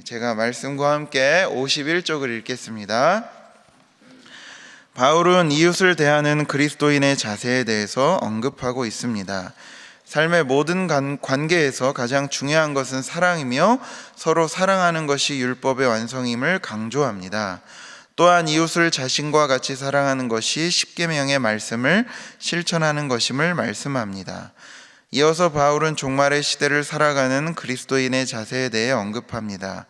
제가 말씀과 함께 51쪽을 읽겠습니다. 바울은 이웃을 대하는 그리스도인의 자세에 대해서 언급하고 있습니다. 삶의 모든 관계에서 가장 중요한 것은 사랑이며 서로 사랑하는 것이 율법의 완성임을 강조합니다. 또한 이웃을 자신과 같이 사랑하는 것이 십계명의 말씀을 실천하는 것임을 말씀합니다. 이어서 바울은 종말의 시대를 살아가는 그리스도인의 자세에 대해 언급합니다.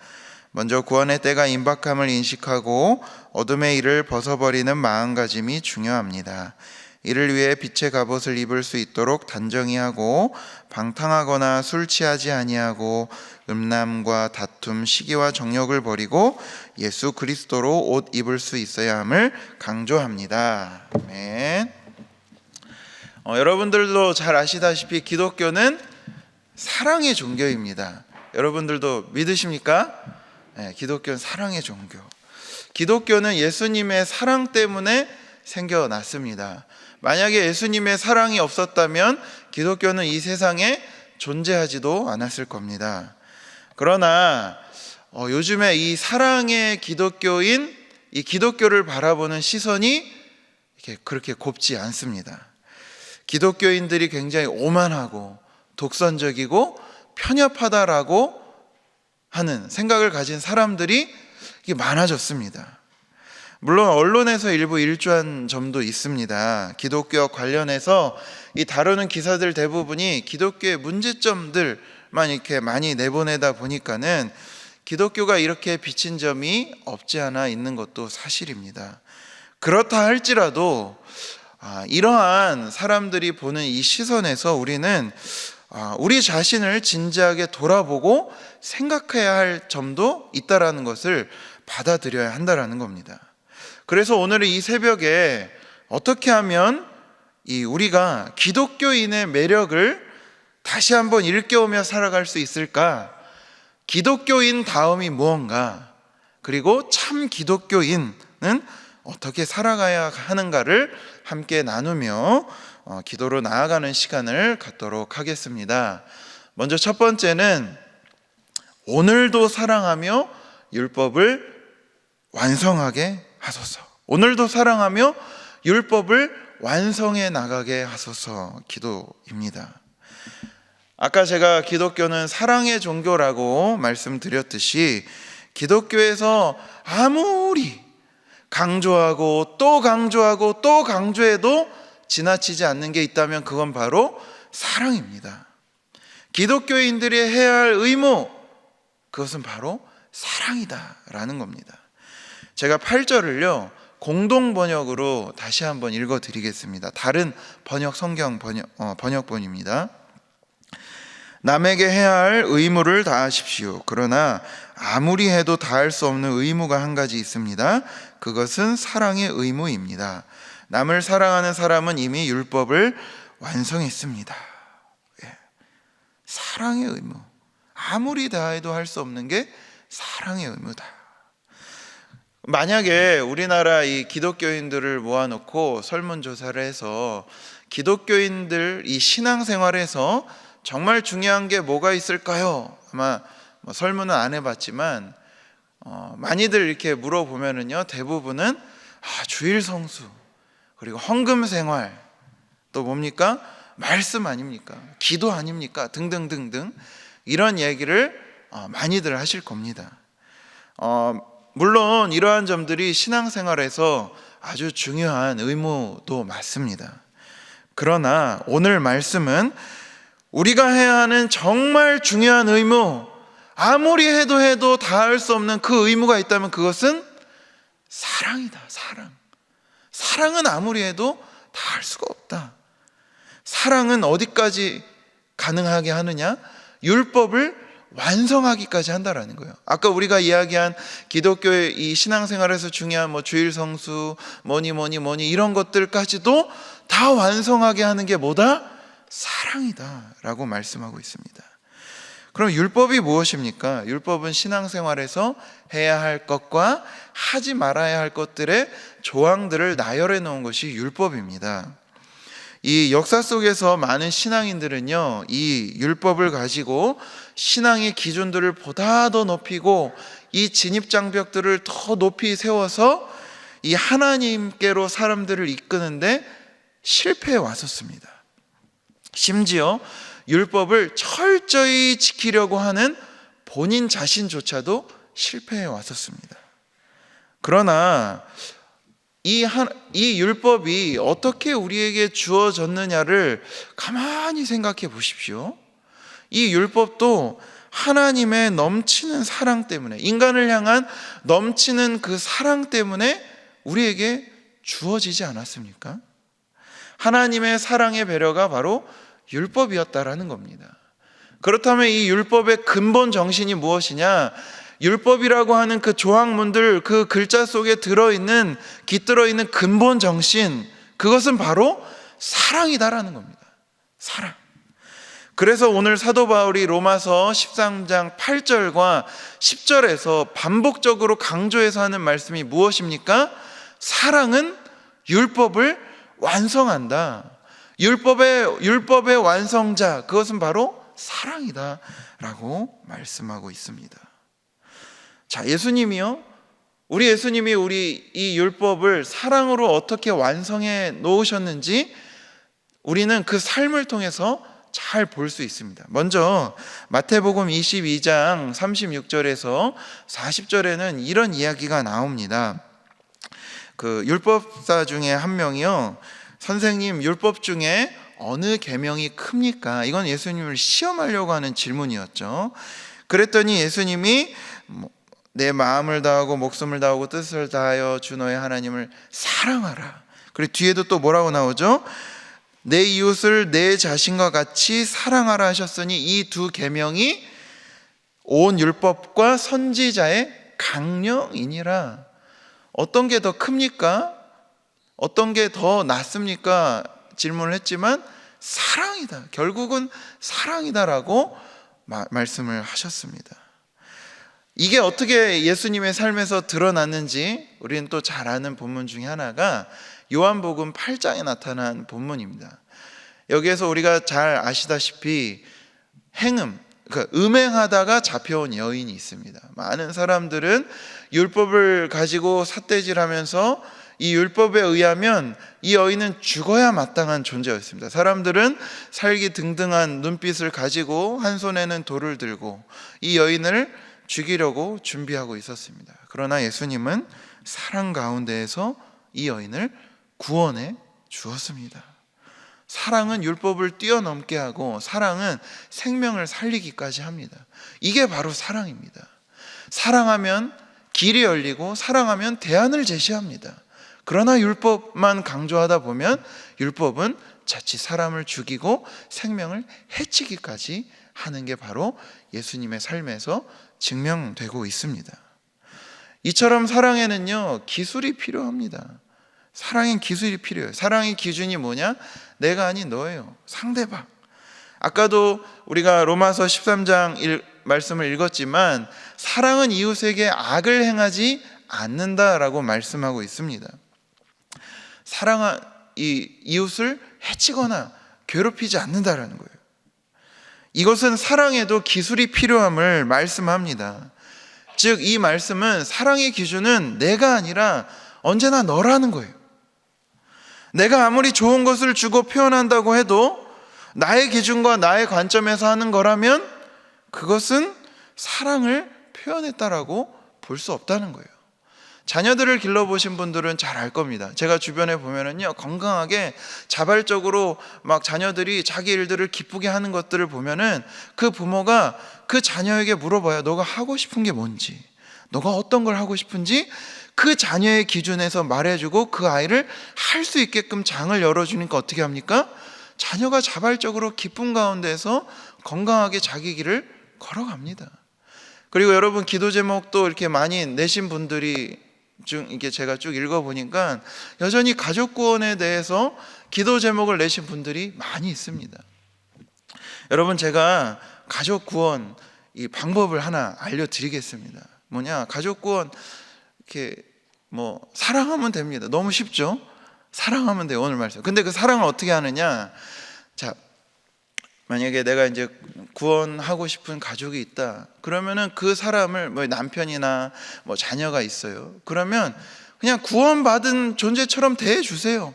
먼저 구원의 때가 임박함을 인식하고 어둠의 일을 벗어버리는 마음가짐이 중요합니다. 이를 위해 빛의 갑옷을 입을 수 있도록 단정히 하고 방탕하거나 술 취하지 아니하고 음란과 다툼, 시기와 정욕을 버리고 예수 그리스도로 옷 입을 수 있어야 함을 강조합니다. 아멘. 여러분들도 잘 아시다시피 기독교는 사랑의 종교입니다. 여러분들도 믿으십니까? 네, 기독교는 사랑의 종교. 기독교는 예수님의 사랑 때문에 생겨났습니다. 만약에 예수님의 사랑이 없었다면 기독교는 이 세상에 존재하지도 않았을 겁니다. 그러나 요즘에 이 사랑의 기독교인, 이 기독교를 바라보는 시선이 그렇게 곱지 않습니다. 기독교인들이 굉장히 오만하고 독선적이고 편협하다라고 하는 생각을 가진 사람들이 많아졌습니다. 물론 언론에서 일부 일조한 점도 있습니다. 기독교 관련해서 이 다루는 기사들 대부분이 기독교의 문제점들만 이렇게 많이 내보내다 보니까는 기독교가 이렇게 비친 점이 없지 않아 있는 것도 사실입니다. 그렇다 할지라도 이러한 사람들이 보는 이 시선에서 우리는 우리 자신을 진지하게 돌아보고 생각해야 할 점도 있다라는 것을 받아들여야 한다라는 겁니다. 그래서 오늘 이 새벽에 어떻게 하면 우리가 기독교인의 매력을 다시 한번 일깨우며 살아갈 수 있을까? 기독교인 다음이 무언가? 그리고 참 기독교인은 어떻게 살아가야 하는가를 함께 나누며 기도로 나아가는 시간을 갖도록 하겠습니다. 먼저 첫 번째는 오늘도 사랑하며 율법을 완성하게 하소서. 오늘도 사랑하며 율법을 완성해 나가게 하소서 기도입니다. 아까 제가 기독교는 사랑의 종교라고 말씀드렸듯이 기독교에서 아무리 강조하고 또 강조하고 또 강조해도 지나치지 않는 게 있다면 그건 바로 사랑입니다. 기독교인들이 해야 할 의무, 그것은 바로 사랑이다라는 겁니다. 제가 8절을요 공동 번역으로 다시 한번 읽어드리겠습니다. 다른 성경 번역본입니다. 남에게 해야 할 의무를 다하십시오. 그러나 아무리 해도 다할 수 없는 의무가 한 가지 있습니다. 그것은 사랑의 의무입니다. 남을 사랑하는 사람은 이미 율법을 완성했습니다. 사랑의 의무, 아무리 다해도 할 수 없는 게 사랑의 의무다. 만약에 우리나라 이 기독교인들을 모아놓고 설문조사를 해서 기독교인들 이 신앙생활에서 정말 중요한 게 뭐가 있을까요? 아마 설문은 안 해봤지만 많이들 이렇게 물어보면은요 대부분은 주일 성수, 그리고 헌금 생활, 또 뭡니까? 말씀 아닙니까? 기도 아닙니까? 등등등등 이런 얘기를 많이들 하실 겁니다. 물론 이러한 점들이 신앙생활에서 아주 중요한 의무도 맞습니다. 그러나 오늘 말씀은 우리가 해야 하는 정말 중요한 의무, 아무리 해도 다할 수 없는 그 의무가 있다면 그것은 사랑이다. 사랑은 아무리 해도 다할 수가 없다. 사랑은 어디까지 가능하게 하느냐? 율법을 완성하기까지 한다라는 거예요. 아까 우리가 이야기한 기독교의 이 신앙생활에서 중요한 주일 성수, 뭐니 이런 것들까지도 다 완성하게 하는 게 뭐다? 사랑이다라고 말씀하고 있습니다. 그럼 율법이 무엇입니까? 율법은 신앙생활에서 해야 할 것과 하지 말아야 할 것들의 조항들을 나열해 놓은 것이 율법입니다. 이 역사 속에서 많은 신앙인들은요 이 율법을 가지고 신앙의 기준들을 보다 더 높이고 이 진입장벽들을 더 높이 세워서 이 하나님께로 사람들을 이끄는데 실패해 왔었습니다. 심지어 율법을 철저히 지키려고 하는 본인 자신조차도 실패해 왔었습니다. 그러나 이 율법이 어떻게 우리에게 주어졌느냐를 가만히 생각해 보십시오. 이 율법도 하나님의 넘치는 사랑 때문에, 인간을 향한 넘치는 그 사랑 때문에 우리에게 주어지지 않았습니까? 하나님의 사랑의 배려가 바로 율법이었다라는 겁니다. 그렇다면 이 율법의 근본 정신이 무엇이냐? 율법이라고 하는 그 조항문들, 그 글자 속에 깃들어 있는 근본 정신, 그것은 바로 사랑이다라는 겁니다. 사랑. 그래서 오늘 사도 바울이 로마서 13장 8절과 10절에서 반복적으로 강조해서 하는 말씀이 무엇입니까? 사랑은 율법을 완성한다. 율법의 완성자, 그것은 바로 사랑이다 라고 말씀하고 있습니다. 자, 우리 예수님이 우리 이 율법을 사랑으로 어떻게 완성해 놓으셨는지 우리는 그 삶을 통해서 잘 볼 수 있습니다. 먼저 마태복음 22장 36절에서 40절에는 이런 이야기가 나옵니다. 그 율법사 중에 한 명이요, 선생님, 율법 중에 어느 계명이 큽니까? 이건 예수님을 시험하려고 하는 질문이었죠. 그랬더니 예수님이 내 마음을 다하고 목숨을 다하고 뜻을 다하여 주 너의 하나님을 사랑하라. 그리고 뒤에도 또 뭐라고 나오죠? 내 이웃을 내 자신과 같이 사랑하라 하셨으니 이 두 계명이 온 율법과 선지자의 강령이니라. 어떤 게 더 큽니까? 어떤 게 더 낫습니까? 질문을 했지만 사랑이다. 결국은 사랑이다라고 말씀을 하셨습니다. 이게 어떻게 예수님의 삶에서 드러났는지 우리는 또 잘 아는 본문 중에 하나가 요한복음 8장에 나타난 본문입니다. 여기에서 우리가 잘 아시다시피 음행하다가 잡혀온 여인이 있습니다. 많은 사람들은 율법을 가지고 삿대질하면서 이 율법에 의하면 이 여인은 죽어야 마땅한 존재였습니다. 사람들은 살기 등등한 눈빛을 가지고 한 손에는 돌을 들고 이 여인을 죽이려고 준비하고 있었습니다. 그러나 예수님은 사랑 가운데에서 이 여인을 구원해 주었습니다. 사랑은 율법을 뛰어넘게 하고 사랑은 생명을 살리기까지 합니다. 이게 바로 사랑입니다. 사랑하면 길이 열리고 사랑하면 대안을 제시합니다. 그러나 율법만 강조하다 보면 율법은 자칫 사람을 죽이고 생명을 해치기까지 하는 게 바로 예수님의 삶에서 증명되고 있습니다. 이처럼 사랑에는요, 기술이 필요합니다. 사랑엔 기술이 필요해요. 사랑의 기준이 뭐냐? 내가 아닌 너예요. 상대방. 아까도 우리가 로마서 13장 말씀을 읽었지만 사랑은 이웃에게 악을 행하지 않는다라고 말씀하고 있습니다. 사랑은 이웃을 해치거나 괴롭히지 않는다라는 거예요. 이것은 사랑에도 기술이 필요함을 말씀합니다. 즉, 이 말씀은 사랑의 기준은 내가 아니라 언제나 너라는 거예요. 내가 아무리 좋은 것을 주고 표현한다고 해도 나의 기준과 나의 관점에서 하는 거라면 그것은 사랑을 표현했다라고 볼 수 없다는 거예요. 자녀들을 길러보신 분들은 잘 알 겁니다. 제가 주변에 보면은요, 건강하게 자발적으로 막 자녀들이 자기 일들을 기쁘게 하는 것들을 보면은 그 부모가 그 자녀에게 물어봐요. 너가 하고 싶은 게 뭔지, 너가 어떤 걸 하고 싶은지 그 자녀의 기준에서 말해주고 그 아이를 할 수 있게끔 장을 열어주니까 어떻게 합니까? 자녀가 자발적으로 기쁨 가운데서 건강하게 자기 길을 걸어갑니다. 그리고 여러분, 기도 제목도 이렇게 많이 내신 분들이 이렇게 제가 쭉 읽어보니까 여전히 가족 구원에 대해서 기도 제목을 내신 분들이 많이 있습니다. 여러분, 제가 가족 구원 이 방법을 하나 알려드리겠습니다. 뭐냐? 가족 구원 이렇게 사랑하면 됩니다. 너무 쉽죠? 사랑하면 돼요. 오늘 말씀. 근데 그 사랑을 어떻게 하느냐? 자, 만약에 내가 이제 구원하고 싶은 가족이 있다 그러면은 그 사람을 뭐 남편이나 뭐 자녀가 있어요. 그러면 그냥 구원받은 존재처럼 대해주세요.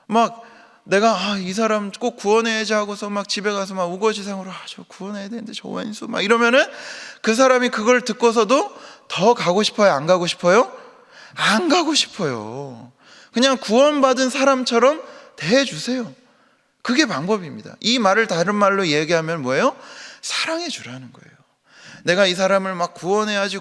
막 내가 이 사람 꼭 구원해야지 하고서 막 집에 가서 막 우거지상으로 저 구원해야 되는데 저 왼수 막 이러면은 그 사람이 그걸 듣고서도 더 가고 싶어요? 안 가고 싶어요? 안 가고 싶어요. 그냥 구원받은 사람처럼 대해주세요. 그게 방법입니다. 이 말을 다른 말로 얘기하면 뭐예요? 사랑해 주라는 거예요. 내가 이 사람을 막 구원해야지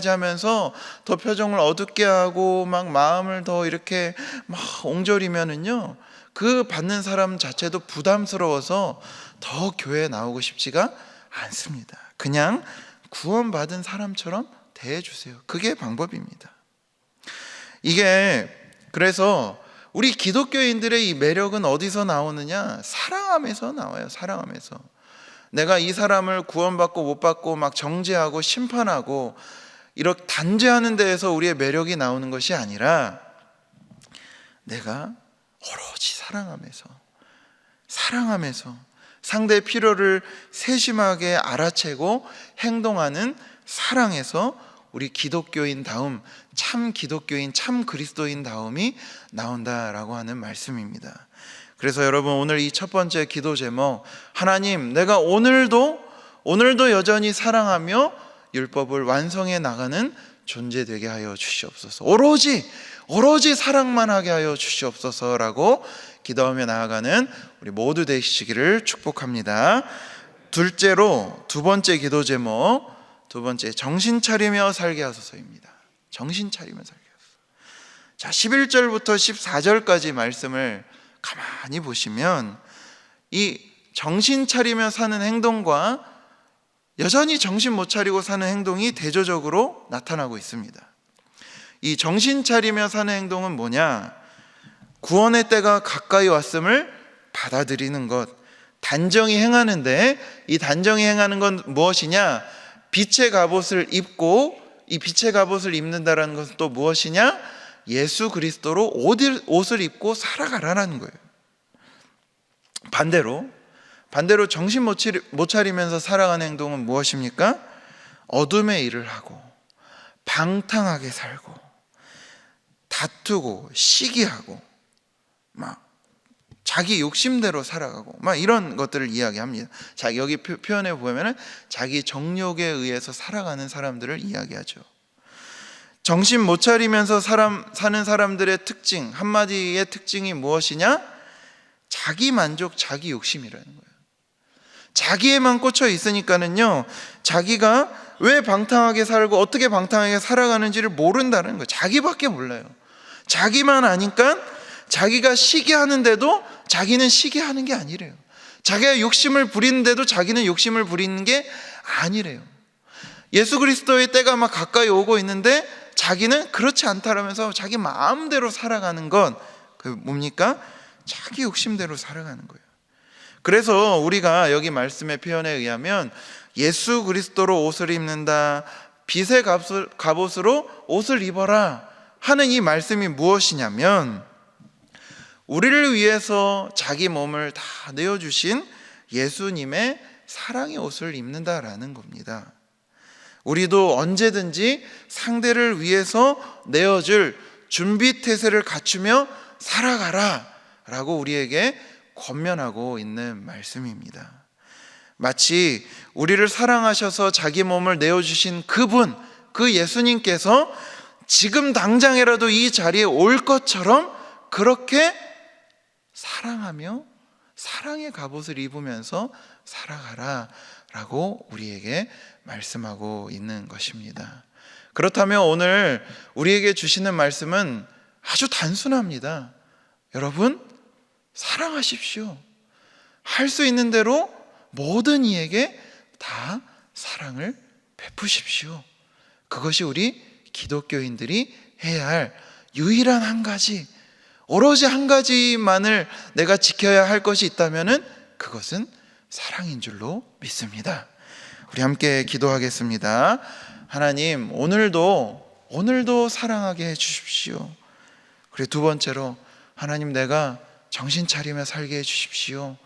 하면서 더 표정을 어둡게 하고 막 마음을 더 이렇게 막 옹졸이면은요, 그 받는 사람 자체도 부담스러워서 더 교회에 나오고 싶지가 않습니다. 그냥 구원받은 사람처럼 대해주세요. 그게 방법입니다. 이게 그래서 우리 기독교인들의 이 매력은 어디서 나오느냐? 사랑함에서 나와요. 사랑함에서. 내가 이 사람을 구원받고 못 받고 막 정죄하고 심판하고 이렇게 단죄하는 데에서 우리의 매력이 나오는 것이 아니라 내가 오로지 사랑하면서 상대의 필요를 세심하게 알아채고 행동하는 사랑에서 우리 기독교인다움, 참 기독교인, 참 그리스도인다움이 나온다라고 하는 말씀입니다. 그래서 여러분, 오늘 이 첫 번째 기도 제목, 하나님, 내가 오늘도 여전히 사랑하며 율법을 완성해 나가는 존재 되게 하여 주시옵소서. 오로지 사랑만 하게 하여 주시옵소서라고 기도하며 나아가는 우리 모두 되시기를 축복합니다. 둘째로 두 번째 기도 제목, 정신 차리며 살게 하소서입니다. 정신 차리며 살게 하소서. 자, 11절부터 14절까지 말씀을 가만히 보시면 이 정신 차리며 사는 행동과 여전히 정신 못 차리고 사는 행동이 대조적으로 나타나고 있습니다. 이 정신 차리며 사는 행동은 뭐냐? 구원의 때가 가까이 왔음을 받아들이는 것, 단정히 행하는데 이 단정히 행하는 건 무엇이냐? 빛의 갑옷을 입고, 이 빛의 갑옷을 입는다라는 것은 또 무엇이냐? 예수 그리스도로 옷을 입고 살아가라는 거예요. 반대로 정신 못 차리면서 살아가는 행동은 무엇입니까? 어둠의 일을 하고 방탕하게 살고 다투고 시기하고 막 자기 욕심대로 살아가고 막 이런 것들을 이야기합니다. 자, 여기 표현해 보면은 자기 정욕에 의해서 살아가는 사람들을 이야기하죠. 정신 못 차리면서 사는 사람들의 특징, 한마디의 특징이 무엇이냐? 자기 만족, 자기 욕심이라는 거예요. 자기에만 꽂혀 있으니까는요, 자기가 왜 방탕하게 살고 어떻게 방탕하게 살아가는지를 모른다는 거예요. 자기밖에 몰라요. 자기만 아니까 자기가 시기하는데도 자기는 시기하는 게 아니래요. 자기가 욕심을 부리는데도 자기는 욕심을 부리는 게 아니래요. 예수 그리스도의 때가 막 가까이 오고 있는데 자기는 그렇지 않다라면서 자기 마음대로 살아가는 건 뭡니까? 자기 욕심대로 살아가는 거예요. 그래서 우리가 여기 말씀의 표현에 의하면 예수 그리스도로 옷을 입는다, 빛의 갑옷으로 옷을 입어라 하는 이 말씀이 무엇이냐면, 우리를 위해서 자기 몸을 다 내어주신 예수님의 사랑의 옷을 입는다라는 겁니다. 우리도 언제든지 상대를 위해서 내어줄 준비 태세를 갖추며 살아가라 라고 우리에게 권면하고 있는 말씀입니다. 마치 우리를 사랑하셔서 자기 몸을 내어주신 그분, 그 예수님께서 지금 당장이라도 이 자리에 올 것처럼 그렇게 사랑하며 사랑의 갑옷을 입으면서 살아가라 라고 우리에게 말씀하고 있는 것입니다. 그렇다면 오늘 우리에게 주시는 말씀은 아주 단순합니다. 여러분, 사랑하십시오. 할 수 있는 대로 모든 이에게 다 사랑을 베푸십시오. 그것이 우리 기독교인들이 해야 할 유일한 한 가지, 오로지 한 가지만을 내가 지켜야 할 것이 있다면은 그것은 사랑인 줄로 믿습니다. 우리 함께 기도하겠습니다. 하나님, 오늘도 사랑하게 해 주십시오. 그리고 두 번째로, 하나님, 내가 정신 차리며 살게 해 주십시오.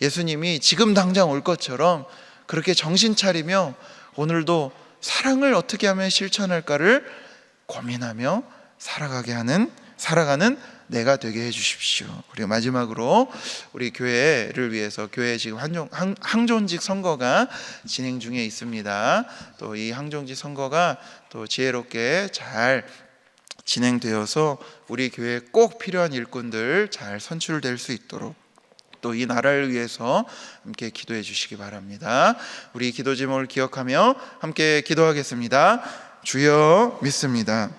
예수님이 지금 당장 올 것처럼 그렇게 정신 차리며 오늘도 사랑을 어떻게 하면 실천할까를 고민하며 살아가는 내가 되게 해주십시오. 그리고 마지막으로 우리 교회를 위해서, 교회 지금 항존직 선거가 진행 중에 있습니다. 또 이 항존직 선거가 또 지혜롭게 잘 진행되어서 우리 교회에 꼭 필요한 일꾼들 잘 선출될 수 있도록 또 이 나라를 위해서 함께 기도해 주시기 바랍니다. 우리 기도 제목을 기억하며 함께 기도하겠습니다. 주여 믿습니다.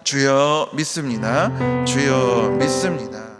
주여 믿습니다. 주여 믿습니다.